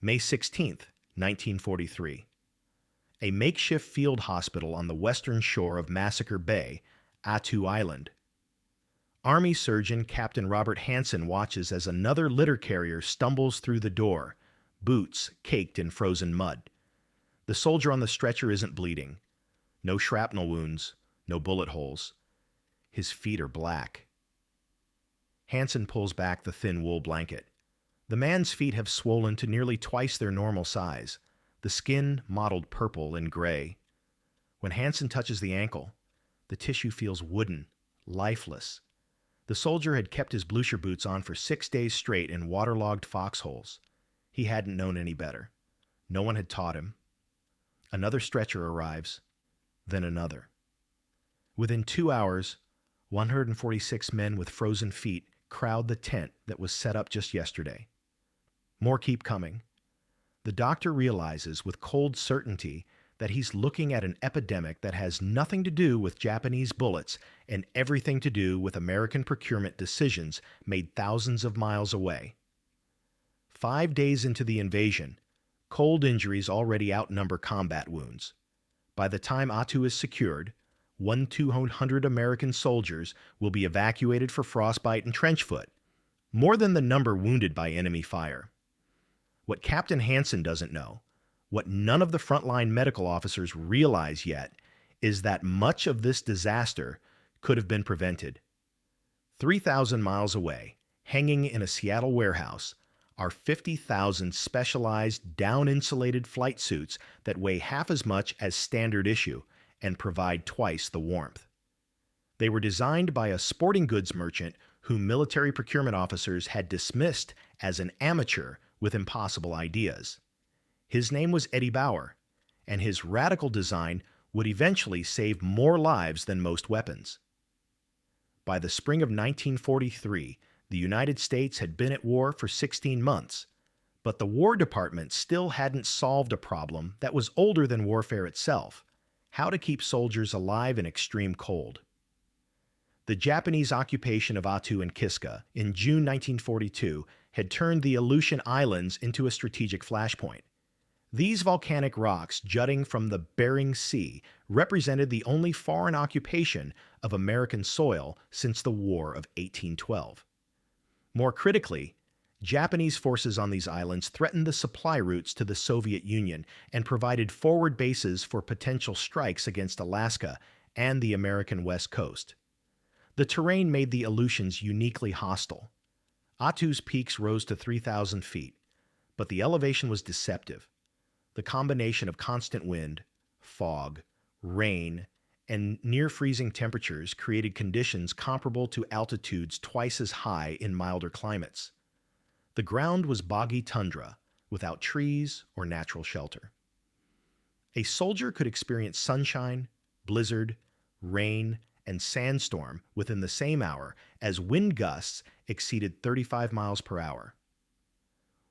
May 16, 1943. A makeshift field hospital on the western shore of Massacre Bay, Attu Island. Army surgeon Captain Robert Hansen watches as another litter carrier stumbles through the door, boots caked in frozen mud. The soldier on the stretcher isn't bleeding. No shrapnel wounds, no bullet holes. His feet are black. Hansen pulls back the thin wool blanket. The man's feet have swollen to nearly twice their normal size, the skin mottled purple and gray. When Hansen touches the ankle, the tissue feels wooden, lifeless. The soldier had kept his blucher boots on for 6 days straight in waterlogged foxholes. He hadn't known any better. No one had taught him. Another stretcher arrives, then another. Within 2 hours, 146 men with frozen feet crowd the tent that was set up just yesterday. More keep coming. The doctor realizes with cold certainty that he's looking at an epidemic that has nothing to do with Japanese bullets and everything to do with American procurement decisions made thousands of miles away. 5 days into the invasion, cold injuries already outnumber combat wounds. By the time Attu is secured, 200 American soldiers will be evacuated for frostbite and trench foot, more than the number wounded by enemy fire. What Captain Hansen doesn't know, what none of the frontline medical officers realize yet, is that much of this disaster could have been prevented. 3,000 miles away, hanging in a Seattle warehouse, are 50,000 specialized down-insulated flight suits that weigh half as much as standard issue and provide twice the warmth. They were designed by a sporting goods merchant whom military procurement officers had dismissed as an amateur with impossible ideas. His name was Eddie Bauer, and his radical design would eventually save more lives than most weapons. By the spring of 1943, the United States had been at war for 16 months, but the War Department still hadn't solved a problem that was older than warfare itself: how to keep soldiers alive in extreme cold. The Japanese occupation of Attu and Kiska in June 1942 had turned the Aleutian Islands into a strategic flashpoint. These volcanic rocks jutting from the Bering Sea represented the only foreign occupation of American soil since the War of 1812. More critically, Japanese forces on these islands threatened the supply routes to the Soviet Union and provided forward bases for potential strikes against Alaska and the American West Coast. The terrain made the Aleutians uniquely hostile. Attu's peaks rose to 3,000 feet, but the elevation was deceptive. The combination of constant wind, fog, rain, and near-freezing temperatures created conditions comparable to altitudes twice as high in milder climates. The ground was boggy tundra, without trees or natural shelter. A soldier could experience sunshine, blizzard, rain, and sandstorm within the same hour as wind gusts exceeded 35 miles per hour.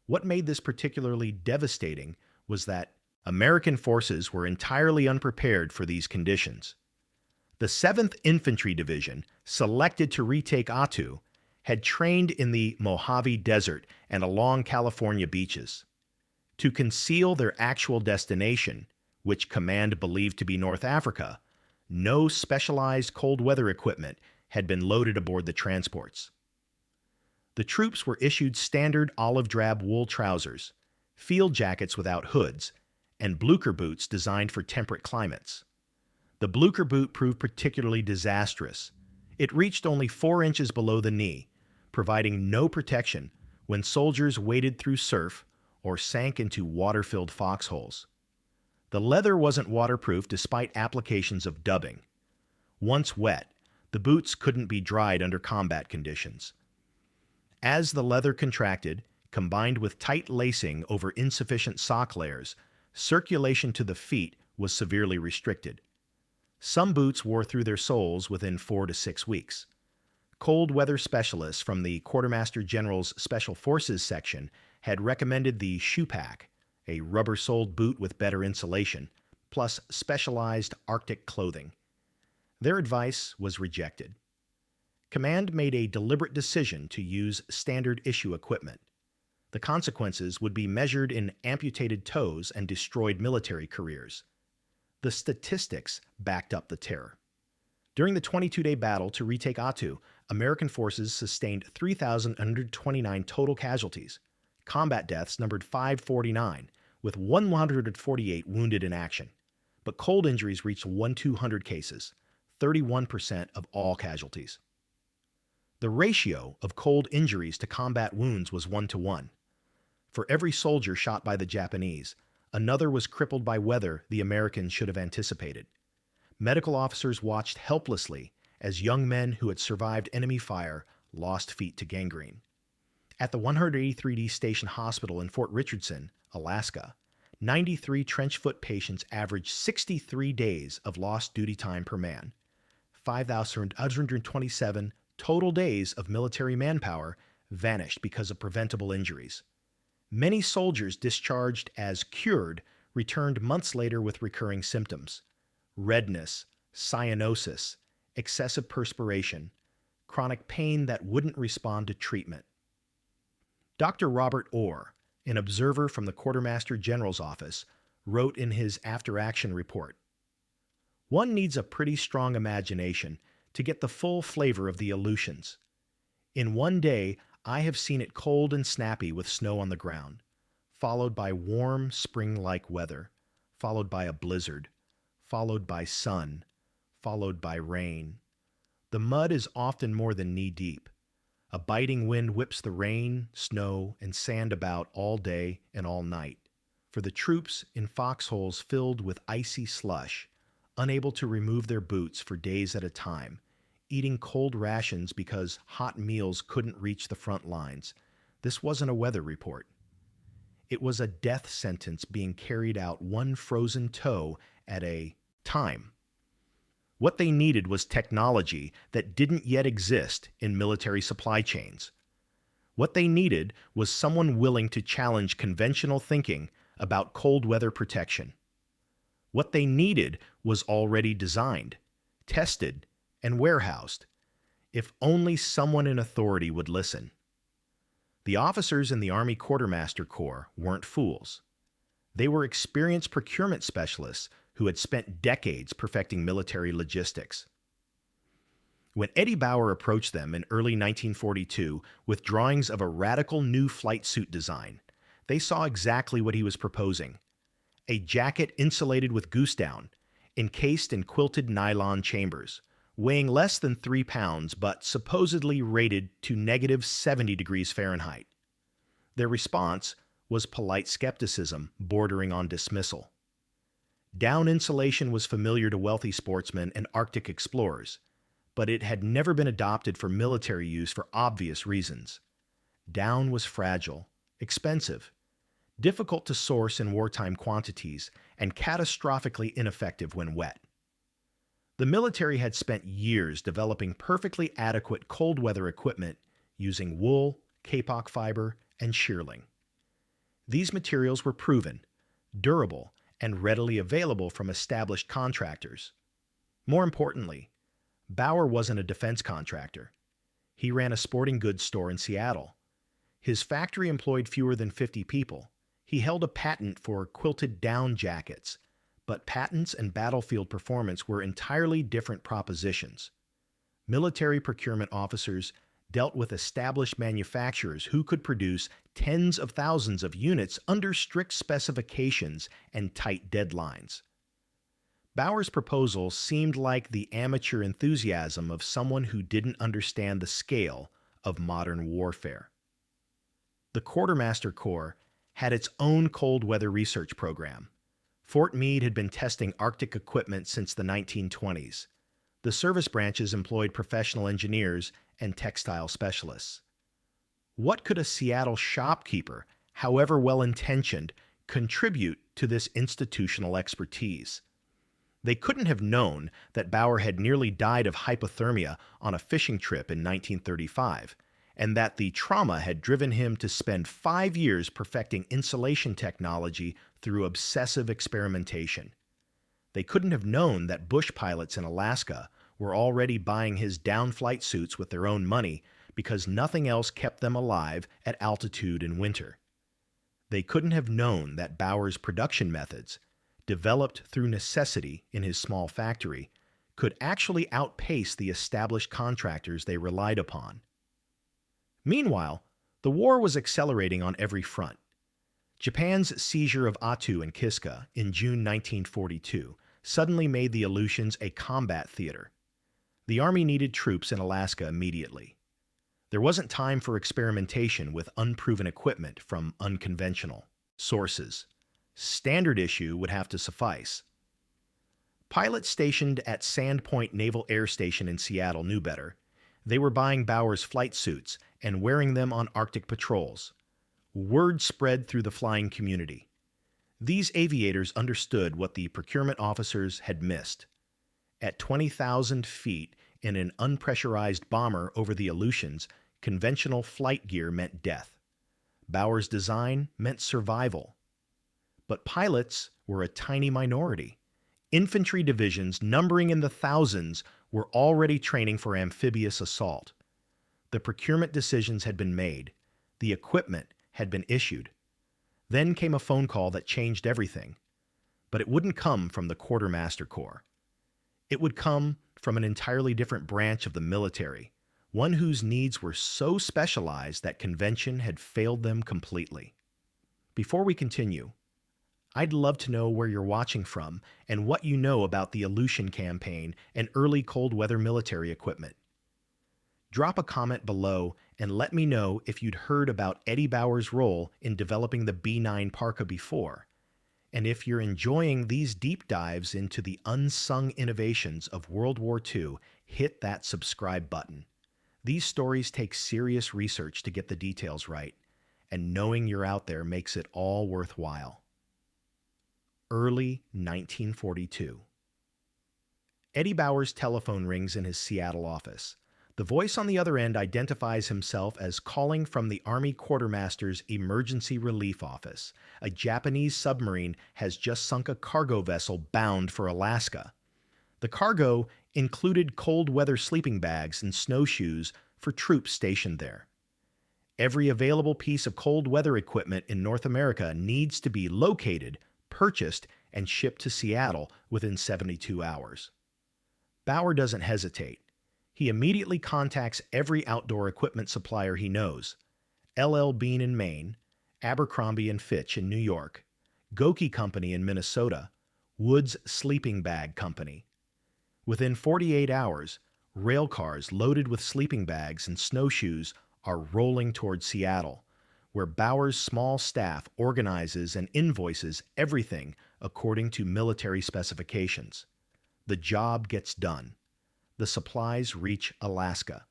What made this particularly devastating was that American forces were entirely unprepared for these conditions. The 7th Infantry Division, selected to retake Attu, had trained in the Mojave Desert and along California beaches. To conceal their actual destination, which command believed to be North Africa, no specialized cold weather equipment had been loaded aboard the transports. The troops were issued standard olive drab wool trousers, field jackets without hoods, and blucher boots designed for temperate climates. The blucher boot proved particularly disastrous. It reached only 4 inches below the knee, providing no protection when soldiers waded through surf or sank into water-filled foxholes. The leather wasn't waterproof despite applications of dubbing. Once wet, the boots couldn't be dried under combat conditions. As the leather contracted, combined with tight lacing over insufficient sock layers, circulation to the feet was severely restricted. Some boots wore through their soles within 4 to 6 weeks. Cold weather specialists from the Quartermaster General's Special Forces section had recommended the shoe pack, a rubber-soled boot with better insulation, plus specialized Arctic clothing. Their advice was rejected. Command made a deliberate decision to use standard issue equipment. The consequences would be measured in amputated toes and destroyed military careers. The statistics backed up the terror. During the 22-day battle to retake Attu, American forces sustained 3,129 total casualties. Combat deaths numbered 549, with 148 wounded in action. But cold injuries reached 1,200 cases, 31% of all casualties. The ratio of cold injuries to combat wounds was 1-to-1. For every soldier shot by the Japanese, another was crippled by weather the Americans should have anticipated. Medical officers watched helplessly as young men who had survived enemy fire lost feet to gangrene. At the 183d Station Hospital in Fort Richardson, Alaska, 93 trench foot patients averaged 63 days of lost duty time per man. 5,127 total days of military manpower vanished because of preventable injuries. Many soldiers discharged as cured returned months later with recurring symptoms: redness, cyanosis, excessive perspiration, chronic pain that wouldn't respond to treatment. Dr. Robert Orr, an observer from the Quartermaster General's office, wrote in his after-action report, "One needs a pretty strong imagination to get the full flavor of the Aleutians. In one day, I have seen it cold and snappy with snow on the ground, followed by warm spring-like weather, followed by a blizzard, followed by sun, followed by rain. The mud is often more than knee-deep. A biting wind whips the rain, snow, and sand about all day and all night. For the troops in foxholes filled with icy slush, unable to remove their boots for days at a time, eating cold rations because hot meals couldn't reach the front lines, this wasn't a weather report. It was a death sentence being carried out one frozen toe at a time. What they needed was technology that didn't yet exist in military supply chains. What they needed was someone willing to challenge conventional thinking about cold weather protection. What they needed was already designed, tested, and warehoused. If only someone in authority would listen. The officers in the Army Quartermaster Corps weren't fools. They were experienced procurement specialists who had spent decades perfecting military logistics. When Eddie Bauer approached them in early 1942 with drawings of a radical new flight suit design, they saw exactly what he was proposing: a jacket insulated with goose down, encased in quilted nylon chambers, weighing less than 3 pounds but supposedly rated to -70 degrees Fahrenheit. Their response was polite skepticism bordering on dismissal. Down insulation was familiar to wealthy sportsmen and Arctic explorers, but it had never been adopted for military use for obvious reasons. Down was fragile, expensive, difficult to source in wartime quantities, and catastrophically ineffective when wet. The military had spent years developing perfectly adequate cold weather equipment using wool, kapok fiber, and shearling. These materials were proven, durable, and readily available from established contractors. More importantly, Bauer wasn't a defense contractor. He ran a sporting goods store in Seattle. His factory employed fewer than 50 people. He held a patent for quilted down jackets, but patents and battlefield performance were entirely different propositions. Military procurement officers dealt with established manufacturers who could produce tens of thousands of units under strict specifications and tight deadlines. Bauer's proposal seemed like the amateur enthusiasm of someone who didn't understand the scale of modern warfare. The Quartermaster Corps had its own cold weather research program. Fort Meade had been testing Arctic equipment since the 1920s. The service branches employed professional engineers and textile specialists. What could a Seattle shopkeeper, however well-intentioned, contribute to this institutional expertise? They couldn't have known that Bauer had nearly died of hypothermia on a fishing trip in 1935, and that the trauma had driven him to spend 5 years perfecting insulation technology through obsessive experimentation. They couldn't have known that bush pilots in Alaska were already buying his down flight suits with their own money because nothing else kept them alive at altitude in winter. They couldn't have known that Bauer's production methods, developed through necessity in his small factory, could actually outpace the established contractors they relied upon. Meanwhile, the war was accelerating on every front. Japan's seizure of Attu and Kiska in June 1942 suddenly made the Aleutians a combat theater. The Army needed troops in Alaska immediately. There wasn't time for experimentation with unproven equipment from unconventional sources. Standard issue would have to suffice. Pilots stationed at Sandpoint Naval Air Station in Seattle knew better. They were buying Bauer's flight suits and wearing them on Arctic patrols. Word spread through the flying community. These aviators understood what the procurement officers had missed. At 20,000 feet in an unpressurized bomber over the Aleutians, conventional flight gear meant death. Bauer's design meant survival. But pilots were a tiny minority. Infantry divisions numbering in the thousands were already training for amphibious assault. The procurement decisions had been made. The equipment had been issued. Then came a phone call that changed everything. But it wouldn't come from the Quartermaster Corps. It would come from an entirely different branch of the military, one whose needs were so specialized that convention had failed them completely. Before we continue, I'd love to know where you're watching from and what you know about the Aleutian Campaign and early cold weather military equipment. Drop a comment below and let me know if you'd heard about Eddie Bauer's role in developing the B-9 parka before, and if you're enjoying these deep dives into the unsung innovations of World War II, hit that subscribe button. These stories take serious research to get the details right, and knowing you're out there makes it all worthwhile. Early 1942. Eddie Bauer's telephone rings in his Seattle office. The voice on the other end identifies himself as calling from the Army Quartermaster's Emergency Relief Office. A Japanese submarine has just sunk a cargo vessel bound for Alaska. The cargo included cold weather sleeping bags and snowshoes for troops stationed there. Every available piece of cold weather equipment in North America needs to be located, purchased, and shipped to Seattle within 72 hours. Bauer doesn't hesitate. He immediately contacts every outdoor equipment supplier he knows: L.L. Bean in Maine, Abercrombie & Fitch in New York, Goki Company in Minnesota, Woods Sleeping Bag Company. Within 48 hours, rail cars loaded with sleeping bags and snowshoes are rolling toward Seattle, where Bauer's small staff organizes and invoices everything according to military specifications. The job gets done. The supplies reach Alaska.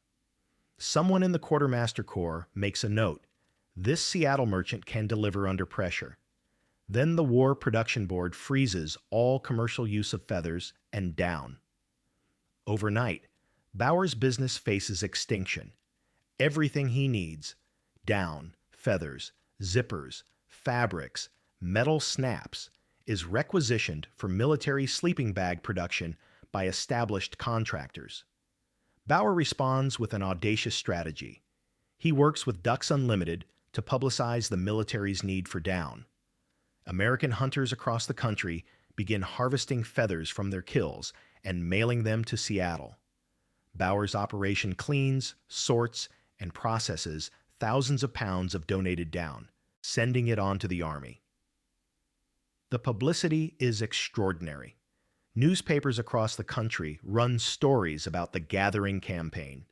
Someone in the Quartermaster Corps makes a note: this Seattle merchant can deliver under pressure. Then the War Production Board freezes all commercial use of feathers and down. Overnight, Bauer's business faces extinction. Everything he needs, down, feathers, zippers, fabrics, metal snaps, is requisitioned for military sleeping bag production by established contractors. Bauer responds with an audacious strategy. He works with Ducks Unlimited to publicize the military's need for down. American hunters across the country begin harvesting feathers from their kills and mailing them to Seattle. Bauer's operation cleans, sorts, and processes thousands of pounds of donated down, sending it on to the Army. The publicity is extraordinary. Newspapers across the country run stories about the gathering campaign.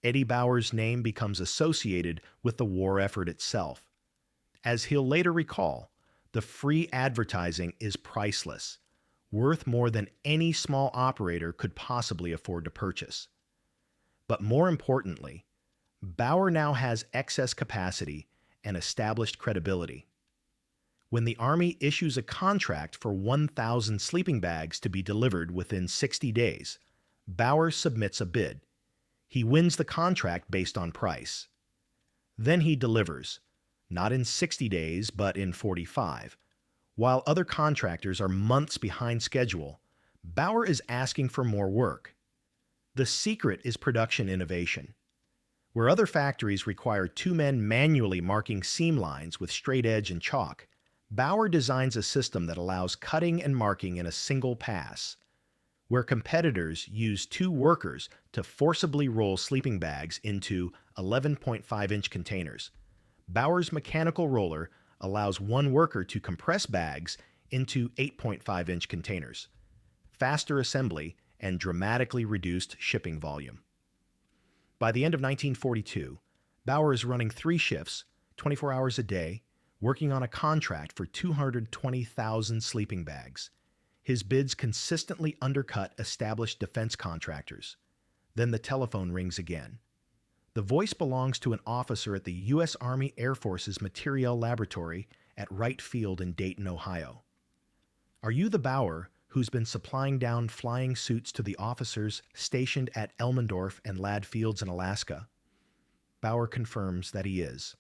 Eddie Bauer's name becomes associated with the war effort itself. As he'll later recall, the free advertising is priceless, worth more than any small operator could possibly afford to purchase. But more importantly, Bauer now has excess capacity and established credibility. When the Army issues a contract for 1,000 sleeping bags to be delivered within 60 days, Bauer submits a bid. He wins the contract based on price. Then he delivers, not in 60 days, but in 45. While other contractors are months behind schedule, Bauer is asking for more work. The secret is production innovation. Where other factories require two men manually marking seam lines with straight edge and chalk, Bauer designs a system that allows cutting and marking in a single pass. Where competitors use two workers to forcibly roll sleeping bags into 11.5-inch containers, Bauer's mechanical roller allows one worker to compress bags into 8.5-inch containers. Faster assembly and dramatically reduced shipping volume. By the end of 1942, Bauer is running 3 shifts, 24 hours a day, working on a contract for 220,000 sleeping bags. His bids consistently undercut established defense contractors. Then the telephone rings again. The voice belongs to an officer at the U.S. Army Air Force's Materiel Laboratory at Wright Field in Dayton, Ohio. Are you the Bauer who's been supplying down flying suits to the officers stationed at Elmendorf and Ladd Fields in Alaska? Bauer confirms that he is.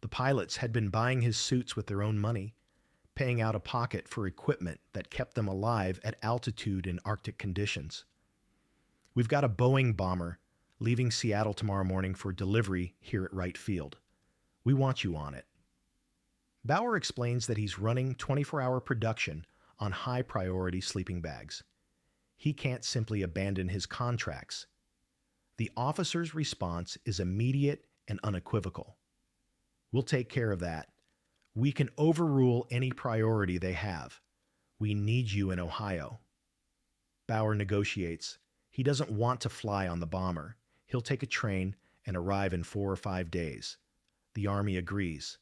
The pilots had been buying his suits with their own money, paying out of pocket for equipment that kept them alive at altitude in Arctic conditions. We've got a Boeing bomber leaving Seattle tomorrow morning for delivery here at Wright Field. We want you on it. Bauer explains that he's running 24-hour production on high-priority sleeping bags. He can't simply abandon his contracts. The officer's response is immediate and unequivocal. We'll take care of that. We can overrule any priority they have. We need you in Ohio. Bauer negotiates. He doesn't want to fly on the bomber. He'll take a train and arrive in 4 or 5 days. The Army agrees.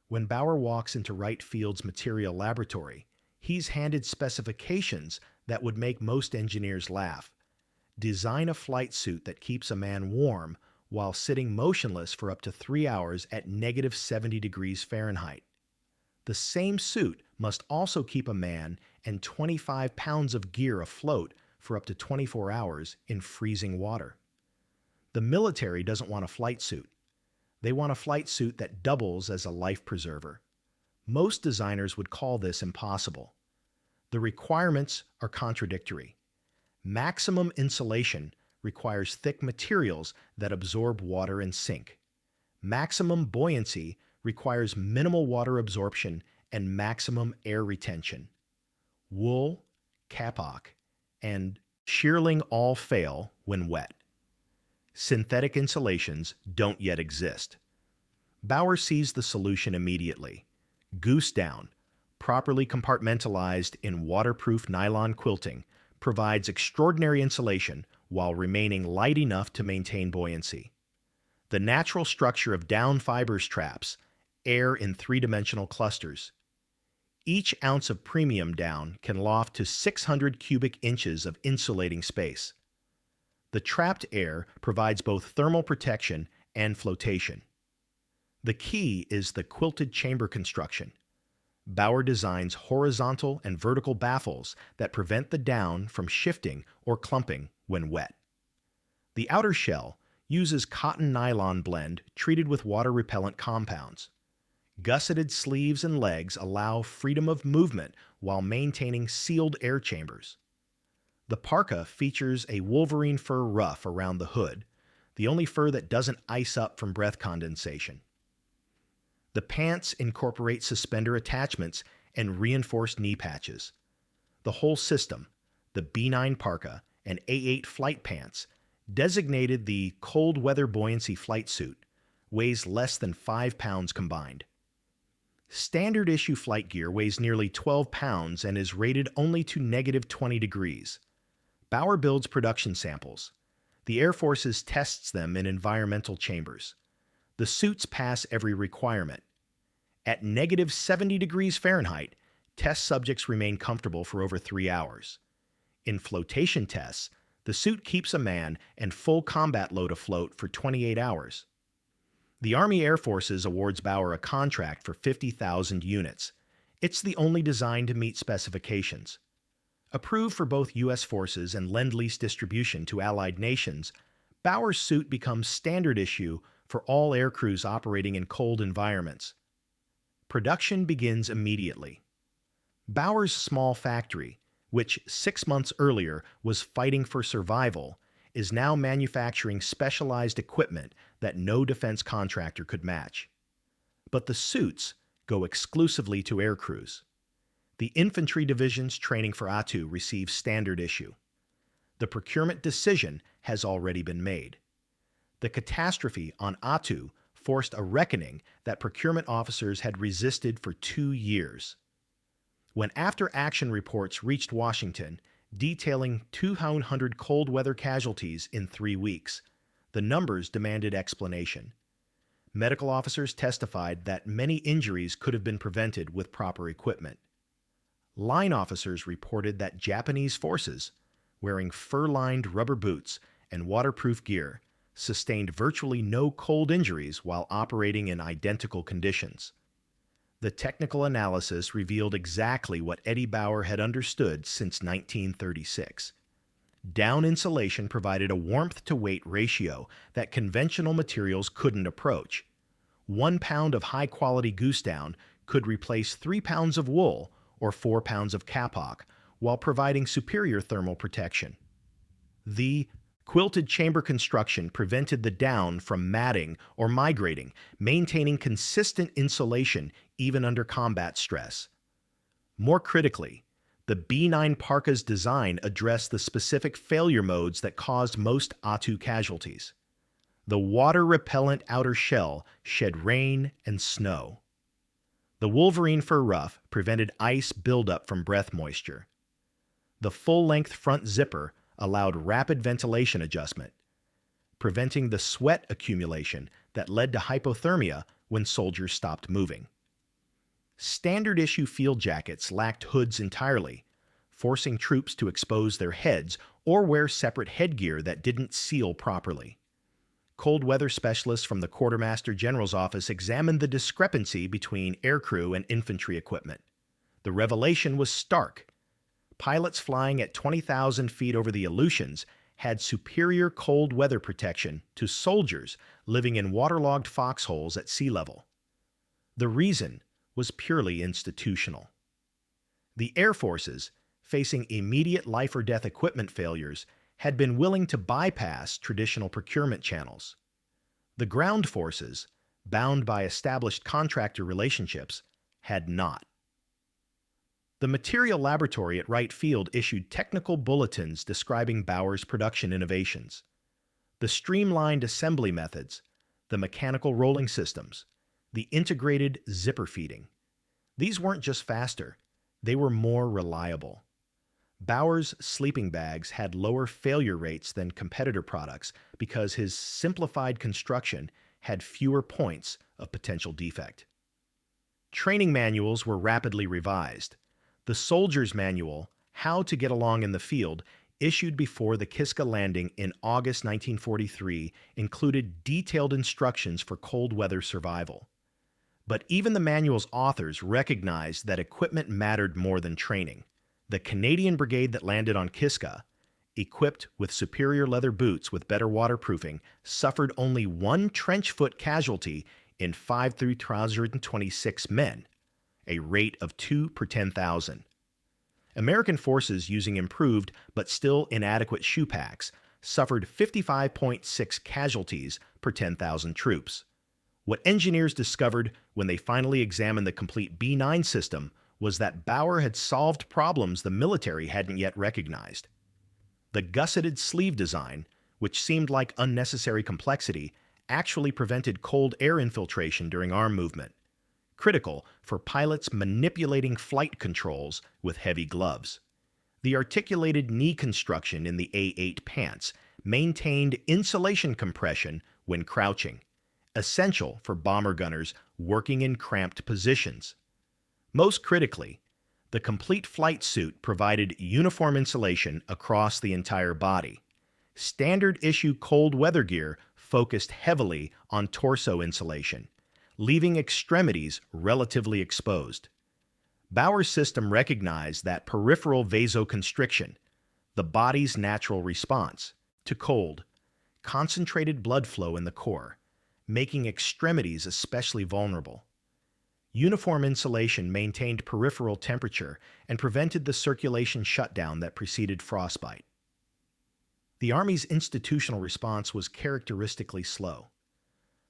When Bauer walks into Wright Field's Materiel Laboratory, he's handed specifications that would make most engineers laugh. Design a flight suit that keeps a man warm while sitting motionless for up to 3 hours at negative 70 degrees Fahrenheit. The same suit must also keep a man and 25 pounds of gear afloat for up to 24 hours in freezing water. The military doesn't want a flight suit. They want a flight suit that doubles as a life preserver. Most designers would call this impossible. The requirements are contradictory. Maximum insulation requires thick materials that absorb water and sink. Maximum buoyancy requires minimal water absorption and maximum air retention. Wool, kapok, and shearling all fail when wet. Synthetic insulations don't yet exist. Bauer sees the solution immediately. Goose down, properly compartmentalized in waterproof nylon quilting, provides extraordinary insulation while remaining light enough to maintain buoyancy. The natural structure of down fibers traps air in 3-dimensional clusters. Each ounce of premium down can loft to 600 cubic inches of insulating space. The trapped air provides both thermal protection and flotation. The key is the quilted chamber construction. Bauer designs horizontal and vertical baffles that prevent the down from shifting or clumping when wet. The outer shell uses cotton nylon blend treated with water-repellent compounds. Gusseted sleeves and legs allow freedom of movement while maintaining sealed air chambers. The parka features a wolverine fur ruff around the hood, the only fur that doesn't ice up from breath condensation. The pants incorporate suspender attachments and reinforced knee patches. The whole system, the B9 parka and A8 flight pants, designated the cold weather buoyancy flight suit, weighs less than 5 pounds combined. Standard issue flight gear weighs nearly 12 pounds and is rated only to negative 20 degrees. Bauer builds production samples. The Air Forces tests them in environmental chambers. The suits pass every requirement. At negative 70 degrees Fahrenheit, test subjects remain comfortable for over 3 hours. In flotation tests, the suit keeps a man and full combat load afloat for 28 hours. The Army Air Forces awards Bauer a contract for 50,000 units. It's the only design to meet specifications. Approved for both U.S. forces and Lend-Lease distribution to allied nations, Bauer's suit becomes standard issue for all air crews operating in cold environments. Production begins immediately. Bauer's small factory, which 6 months earlier was fighting for survival, is now manufacturing specialized equipment that no defense contractor could match. But the suits go exclusively to air crews. The infantry divisions training for Attu receive standard issue. The procurement decision has already been made. The catastrophe on Attu forced a reckoning that procurement officers had resisted for 2 years. When after-action reports reached Washington, detailing 200 cold weather casualties in 3 weeks, the numbers demanded explanation. Medical officers testified that many injuries could have been prevented with proper equipment. Line officers reported that Japanese forces, wearing fur-lined rubber boots and waterproof gear, sustained virtually no cold injuries while operating in identical conditions. The technical analysis revealed exactly what Eddie Bauer had understood since 1936. Down insulation provided a warmth-to-weight ratio that conventional materials couldn't approach. 1 pound of high-quality goose down could replace 3 pounds of wool or 4 pounds of kapok, while providing superior thermal protection. The quilted chamber construction prevented the down from matting or migrating, maintaining consistent insulation even under combat stress. More critically, the B9 parka's design addressed the specific failure modes that caused most Attu casualties. The water-repellent outer shell shed rain and snow. The wolverine fur ruff prevented ice buildup from breath moisture. The full-length front zipper allowed rapid ventilation adjustment, preventing the sweat accumulation that led to hypothermia when soldiers stopped moving. Standard-issue field jackets lacked hoods entirely, forcing troops to expose their heads or wear separate headgear that didn't seal properly. Cold weather specialists from the Quartermaster General's office examined the discrepancy between aircrew and infantry equipment. The revelation was stark. Pilots flying at 20,000 feet over the Aleutians had superior cold weather protection to soldiers living in waterlogged foxholes at sea level. The reason was purely institutional. The air forces, facing immediate life-or-death equipment failures, had been willing to bypass traditional procurement channels. The ground forces, bound by established contractor relationships, had not. The Material Laboratory at Wright Field issued technical bulletins describing Bauer's production innovations. The streamlined assembly methods, the mechanical rolling systems, the integrated zipper feeding. These weren't just faster, they were more reliable. Bauer's sleeping bags had lower failure rates than competitor products because his simplified construction had fewer points of potential defect. Training manuals were rapidly revised. The Soldier's Manual, How to Get Along in the Field, issued before the Kiska landing in August 1943, included detailed instructions for cold weather survival. But even the manual's authors recognized that equipment mattered more than training. The Canadian brigade that landed on Kiska, equipped with superior leather boots with better waterproofing, suffered only 1 trench foot casualty in 5,326 men, a rate of 2 per 10,000. American forces using improved but still inadequate shoe packs suffered 55.6 casualties per 10,000 troops. What engineers discovered when they finally examined the complete B9 system was that Bauer had solved problems the military hadn't yet recognized. The gusseted sleeve design, which seemed like unnecessary complexity, actually prevented cold air infiltration during arm movement, critical for pilots manipulating flight controls with heavy gloves. The articulated knee construction in the A8 pants maintained insulation compression when crouching, essential for bomber gunners working in cramped positions. Most critically, the complete flight suit provided uniform insulation across the entire body. Standard-issue cold weather gear focused heavily on torso insulation, leaving extremities relatively exposed. Bauer's system recognized that peripheral vasoconstriction, the body's natural response to cold, concentrated blood flow in the core, making extremities especially vulnerable. Uniform insulation maintained peripheral temperature and prevented the circulation shutdown that preceded frostbite. The Army's institutional response was characteristically slow.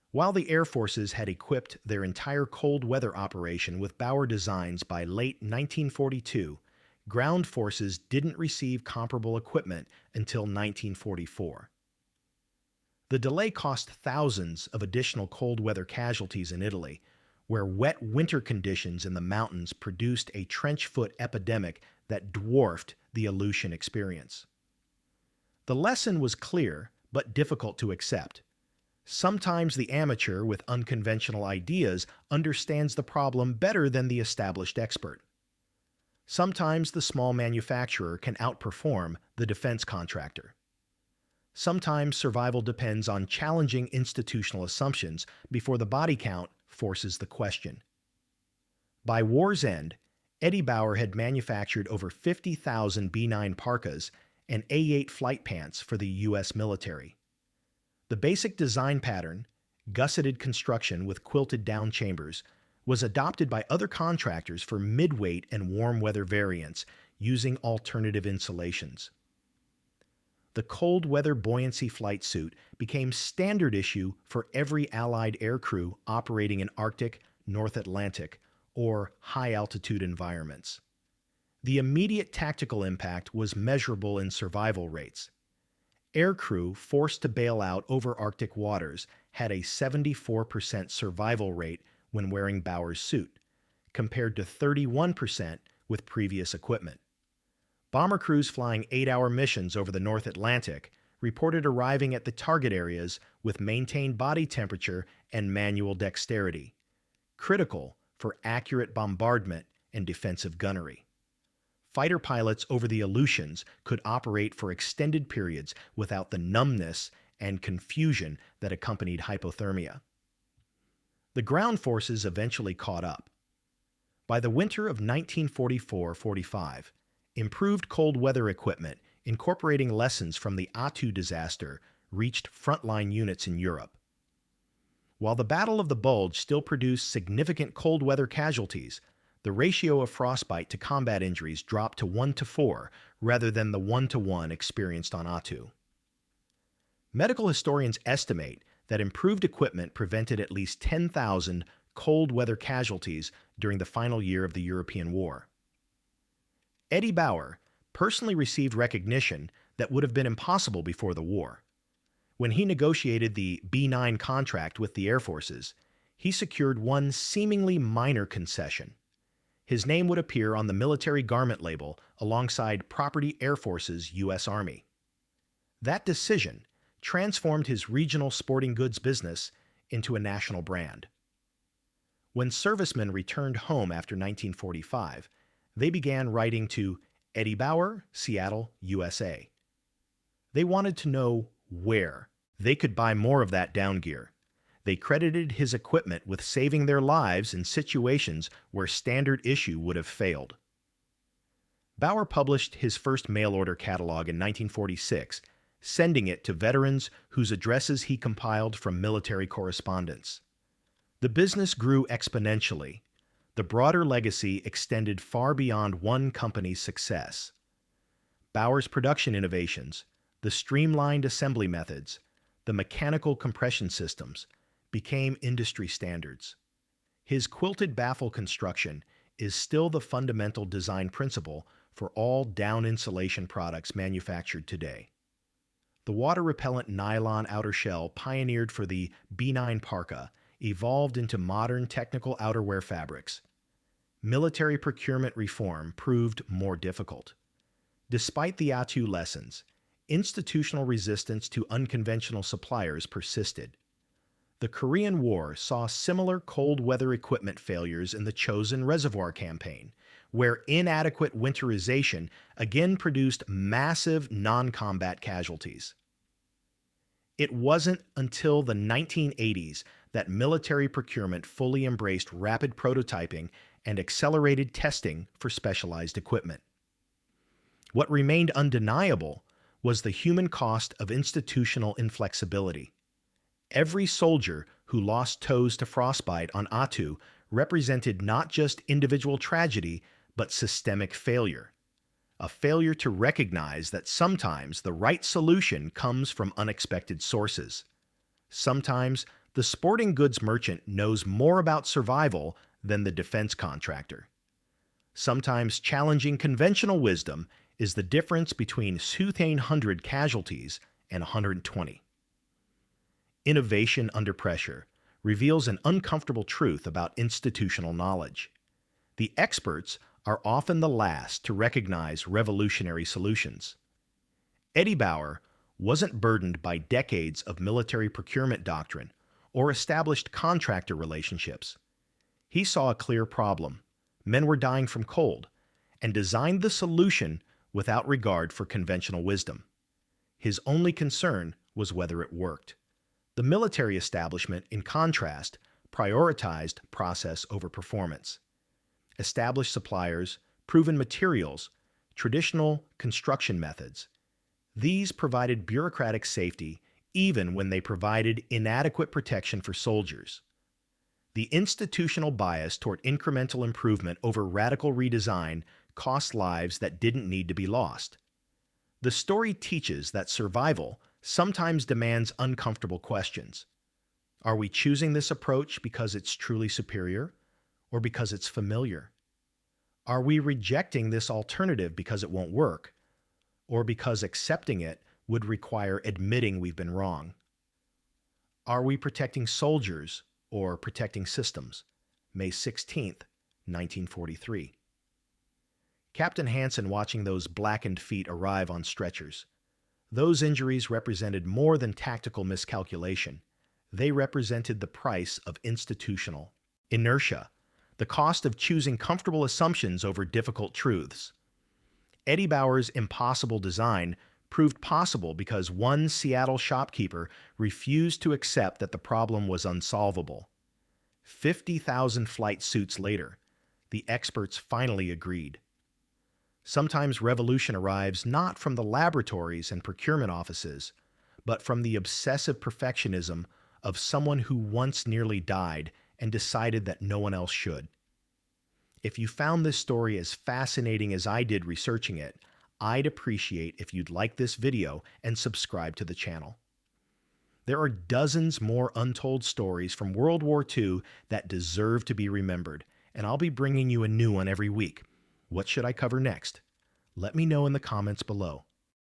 While the Air Forces had equipped their entire cold weather operation with Bauer designs by late 1942, ground forces didn't receive comparable equipment until 1944. The delay cost thousands of additional cold weather casualties in Italy, where wet winter conditions in the mountains produced a trench foot epidemic that dwarfed the Aleutian experience. The lesson was clear, but difficult to accept. Sometimes the amateur with unconventional ideas understands the problem better than the established expert. Sometimes the small manufacturer can outperform the defense contractor. Sometimes survival depends on challenging institutional assumptions before the body count forces the question. By war's end, Eddie Bauer had manufactured over 50,000 B-9 parkas and A-8 flight pants for the U.S. military. The basic design pattern, gusseted construction with quilted down chambers, was adopted by other contractors for midweight and warm weather variants using alternative insulations. The cold weather buoyancy flight suit became standard issue for every Allied aircrew operating in Arctic, North Atlantic, or high-altitude environments. The immediate tactical impact was measurable in survival rates. Aircrew forced to bail out over Arctic waters had a 74% survival rate when wearing Bauer's suit, compared to 31% with previous equipment. Bomber crews flying 8-hour missions over the North Atlantic reported arriving at the target areas with maintained body temperature and manual dexterity, critical for accurate bombardment and defensive gunnery. Fighter pilots over the Aleutians could operate for extended periods without the numbness and confusion that accompanied hypothermia. The ground forces eventually caught up. By the winter of 1944-45, improved cold weather equipment, incorporating lessons from the Attu disaster, reached frontline units in Europe. While the Battle of the Bulge still produced significant cold weather casualties, the ratio of frostbite to combat injuries dropped to 1-4 rather than the 1-1 experienced on Attu. Medical historians estimate that improved equipment prevented at least 10,000 cold weather casualties during the final year of the European War. Eddie Bauer personally received recognition that would have been impossible before the war. When he negotiated the B-9 contract with the Air Forces, he secured one seemingly minor concession. His name would appear on the military garment label alongside Property Air Force's U.S. Army. That decision transformed his regional sporting goods business into a national brand. When servicemen returned home after 1945, they began writing to Eddie Bauer, Seattle, USA. They wanted to know where they could buy more of that down gear. They credited his equipment with saving their lives in situations where standard issue would have failed. Bauer published his first mail-order catalog in 1946, sending it to veterans whose addresses he compiled from military correspondence. The business grew exponentially. The broader legacy extended far beyond one company's success. Bauer's production innovations, the streamlined assembly methods, the mechanical compression systems, became industry standards. His quilted baffle construction is still the fundamental design principle for all down insulation products manufactured today. The water-repellent nylon outer shell pioneered for the B-9 parka evolved into modern technical outerwear fabrics. Military procurement reform proved more difficult. Despite the Attu lessons, institutional resistance to unconventional suppliers persisted. The Korean War saw similar cold weather equipment failures in the Chosin Reservoir Campaign, where inadequate winterization again produced massive non-combat casualties. It wasn't until the 1980s that military procurement fully embraced rapid prototyping and accelerated testing for specialized equipment. What remained undeniable was the human cost of institutional inflexibility. Every soldier who lost toes to frostbite on Attu represented not just individual tragedy, but systemic failure. a failure to recognize that sometimes the right solution comes from unexpected sources. Sometimes the sporting goods merchant knows more about survival than the defense contractor. Sometimes challenging conventional wisdom is the difference between 200 casualties and 120. Innovation under pressure reveals an uncomfortable truth about institutional knowledge. The experts are often the last to recognize revolutionary solutions. Eddie Bauer wasn't burdened by decades of military procurement doctrine or established contractor relationships. He saw a clear problem. Men were dying from cold, and designed the solution without regard for conventional wisdom. His only concern was whether it worked. The military establishment, in contrast, prioritized process over performance. Established suppliers, proven materials, traditional construction methods. These provided bureaucratic safety even when they provided inadequate protection for soldiers. The institutional bias toward incremental improvement over radical redesign cost lives that didn't need to be lost. The story teaches that survival sometimes demands uncomfortable questions. Are we choosing this approach because it's truly superior, or because it's familiar? Are we rejecting this alternative because it won't work, or because accepting it would require admitting we've been wrong? Are we protecting soldiers or protecting systems? May 16th, 1943. Captain Hansen watching those blackened feet arrive on stretchers. Those injuries represented more than tactical miscalculation. They represented the price of institutional inertia, the cost of choosing comfortable assumptions over difficult truths. Eddie Bauer's impossible design proved possible because one Seattle shopkeeper refused to accept that the problem was unsolvable. 50,000 flight suits later, the experts finally agreed. Sometimes revolution arrives not from the laboratories and procurement offices, but from the obsessive perfectionism of someone who once nearly died and decided that no one else should. If you found this story as fascinating as I did researching it, I'd appreciate if you'd like this video and subscribe to the channel. There are dozens more untold stories from World War II that deserve to be remembered, and I'll be bringing you a new one every week. What should I cover next? Let me know in the comments below.